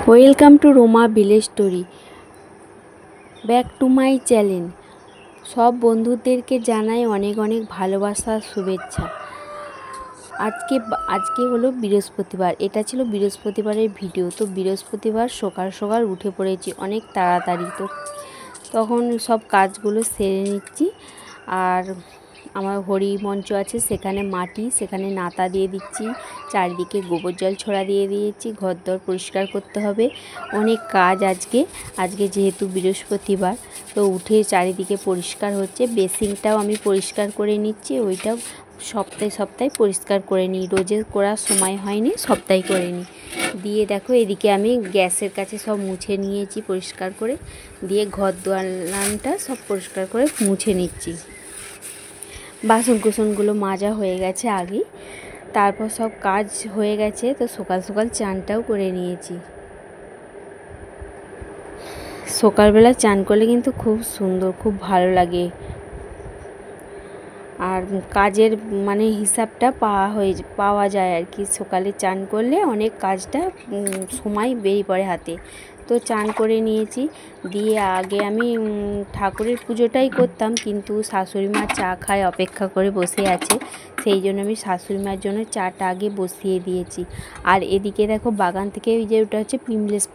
Welcome to Ruma village story, back to my channel. সব বন্ধুদেরকে জানাই অনেক অনেক ভালোবাসা শুভেচ্ছা। আজকে হলো বৃহস্পতিবার। এটা ছিল বৃহস্পতিবারের ভিডিও। তো বৃহস্পতিবার সকাল সকাল উঠে পড়েছি অনেক তাড়াতাড়ি। তো তখন সব কাজগুলো সেরে নিচ্ছি। আর আমার হরি মঞ্চ আছে, সেখানে মাটি, সেখানে নাতা দিয়ে দিচ্ছি, চারিদিকে গোবর জল ছড়া দিয়ে দিয়েছি। ঘরদোর পরিষ্কার করতে হবে, অনেক কাজ আজকে যেহেতু বৃহস্পতিবার। তো উঠে চারিদিকে পরিষ্কার হচ্ছে। বেসিনটাও আমি পরিষ্কার করে নিচ্ছি, ওইটাও সপ্তাহে পরিষ্কার করে নিই। রোজে করার সময় হয়নি, সপ্তাহে করে নিই। দিয়ে দেখো এদিকে আমি গ্যাসের কাছে সব মুছে নিয়েছি পরিষ্কার করে, দিয়ে ঘর দোয়ানটা সব পরিষ্কার করে মুছে নিচ্ছি। বাসন কুসনগুলো মাজা হয়ে গেছে আগেই, তারপর সব কাজ হয়ে গেছে। তো সকাল সকাল চানটাও করে নিয়েছি। সকালবেলা চান করলে কিন্তু খুব সুন্দর, খুব ভালো লাগে। আর কাজের হিসাবটা পাওয়া যায় আর কি। সকালে চান করলে অনেক কাজটা সময় বেরিয়ে পড়ে হাতে। তো চান করে নিয়েছি। দিয়ে আগে আমি ঠাকুরের পুজোটাই করতাম, কিন্তু শাশুড়ি মা চা খায় অপেক্ষা করে বসে আছে, সেই জন্য আমি শাশুড়ি মার জন্য চাটা আগে বসিয়ে দিয়েছি। আর এদিকে দেখো বাগান থেকে ওটা হচ্ছে পিমলেস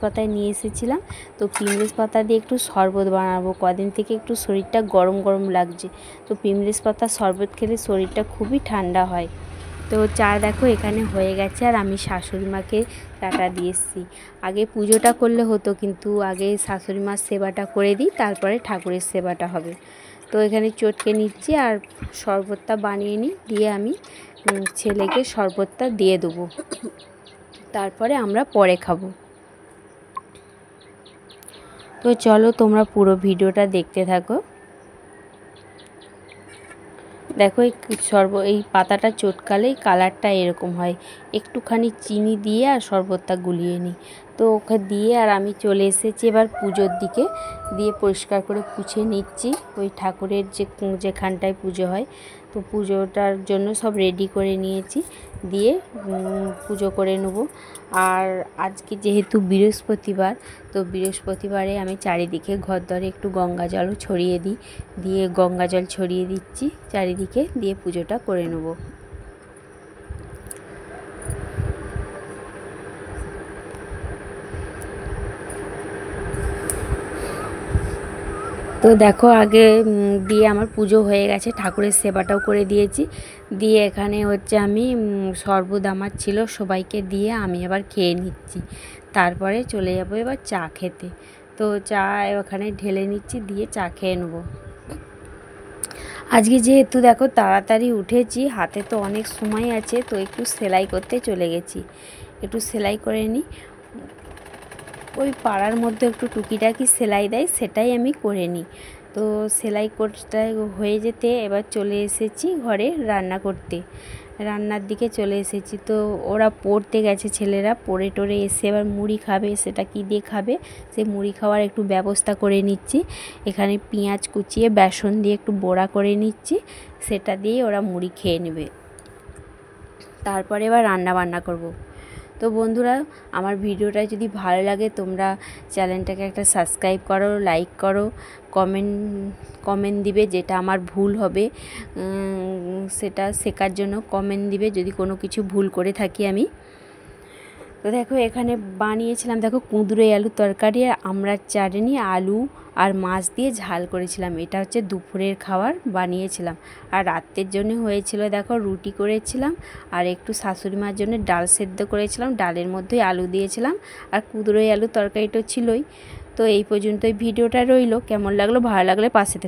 পাতায় নিয়ে এসেছিলাম। তো পিমলেস পাতা দিয়ে একটু শরবত বানাবো। কদিন থেকে একটু শরীরটা গরম গরম লাগছে। তো পিমলেস পাতার শরবত খেলে শরীরটা খুবই ঠান্ডা হয়। তো চা দেখো এখানে হয়ে গেছে, আর আমি শাশুড়ি মাকে চাটা দিয়ে এসেছি। আগে পুজোটা করলে হতো, কিন্তু আগে শাশুড়ি মার সেবাটা করে দিই, তারপরে ঠাকুরের সেবাটা হবে। তো এখানে চটকে নিচ্ছি আর শরবতটা বানিয়ে নিই, দিয়ে আমি ছেলেকে শরবতটা দিয়ে দেবো, তারপরে আমরা পরে খাবো। তো চলো তোমরা পুরো ভিডিওটা দেখতে থাকো। দেখো এই পাতাটা চটকালেই কালারটা এরকম হয়। একটুখানি চিনি দিয়ে আর শরবতটা গুলিয়ে নিই। তো ওকে দিয়ে আর আমি চলে এসেছি এবার পুজোর দিকে। দিয়ে পরিষ্কার করে পুছে নিচ্ছি ওই ঠাকুরের যেখানটায় পুজো হয়। তো পুজোটার জন্য সব রেডি করে নিয়েছি, দিয়ে পুজো করে নেব। আর আজকে যেহেতু বৃহস্পতিবার, তো বৃহস্পতিবারে আমি চারিদিকে ঘরদরে একটু গঙ্গা জলও ছড়িয়ে দিই। দিয়ে গঙ্গা জল ছড়িয়ে দিচ্ছি চারিদিকে, দিয়ে পুজোটা করে নেব। তো দেখো আগে দিয়ে আমার পুজো হয়ে গেছে, ঠাকুরের সেবাটাও করে দিয়েছি। দিয়ে এখানে হচ্ছে আমি শরবত আমার ছিল, সবাইকে দিয়ে আমি আবার খেয়ে নিচ্ছি। তারপরে চলে যাবো এবার চা খেতে। তো চা ওখানে ঢেলে নিচ্ছি, দিয়ে চা খেয়ে নেবো। আজকে যেহেতু দেখো তাড়াতাড়ি উঠেছি, হাতে তো অনেক সময় আছে, তো একটু সেলাই করতে চলে গেছি। একটু সেলাই করে নিই। ওই পাড়ার মধ্যে একটু টুকিটাকি সেলাই দেয়, সেটাই আমি করে নিই। তো সেলাই করতে হয়ে যেতে এবার চলে এসেছি ঘরে রান্না করতে, রান্নার দিকে চলে এসেছি। তো ওরা পড়তে গেছে, ছেলেরা পড়ে টোরে এসে এবার মুড়ি খাবে। সেটা কি দিয়ে খাবে, সে মুড়ি খাওয়ার একটু ব্যবস্থা করে নিচ্ছি। এখানে পেঁয়াজ কুচিয়ে বেসন দিয়ে একটু বড়া করে নিচ্ছি, সেটা দিয়ে ওরা মুড়ি খেয়ে নেবে। তারপরে এবার রান্না বান্না করব। তো বন্ধুরা, আমার ভিডিওটা যদি ভালো লাগে তোমরা চ্যানেলটাকে একটা সাবস্ক্রাইব করো, লাইক করো, কমেন্ট দিবে। যেটা আমার ভুল হবে সেটা শেখার জন্য কমেন্ট দিবে, যদি কোনো কিছু ভুল করে থাকি আমি। তো দেখো এখানে বানিয়েছিলাম, দেখো কুঁদরুই আলুর তরকারি আর আমড়ার চাটনি, আলু আর মাছ দিয়ে ঝাল করেছিলাম। এটা হচ্ছে দুপুরের খাবার বানিয়েছিলাম। আর রাতের জন্য হয়েছিল দেখো রুটি করেছিলাম, আর একটু শাশুড়ি মার জন্য ডাল সেদ্ধ করেছিলাম, ডালের মধ্যে আলু দিয়েছিলাম, আর কুঁদরুই আলুর তরকারিটা ছিলই। তো এই পর্যন্তই ভিডিওটা রইলো। কেমন লাগলো, ভালো লাগলে পাশে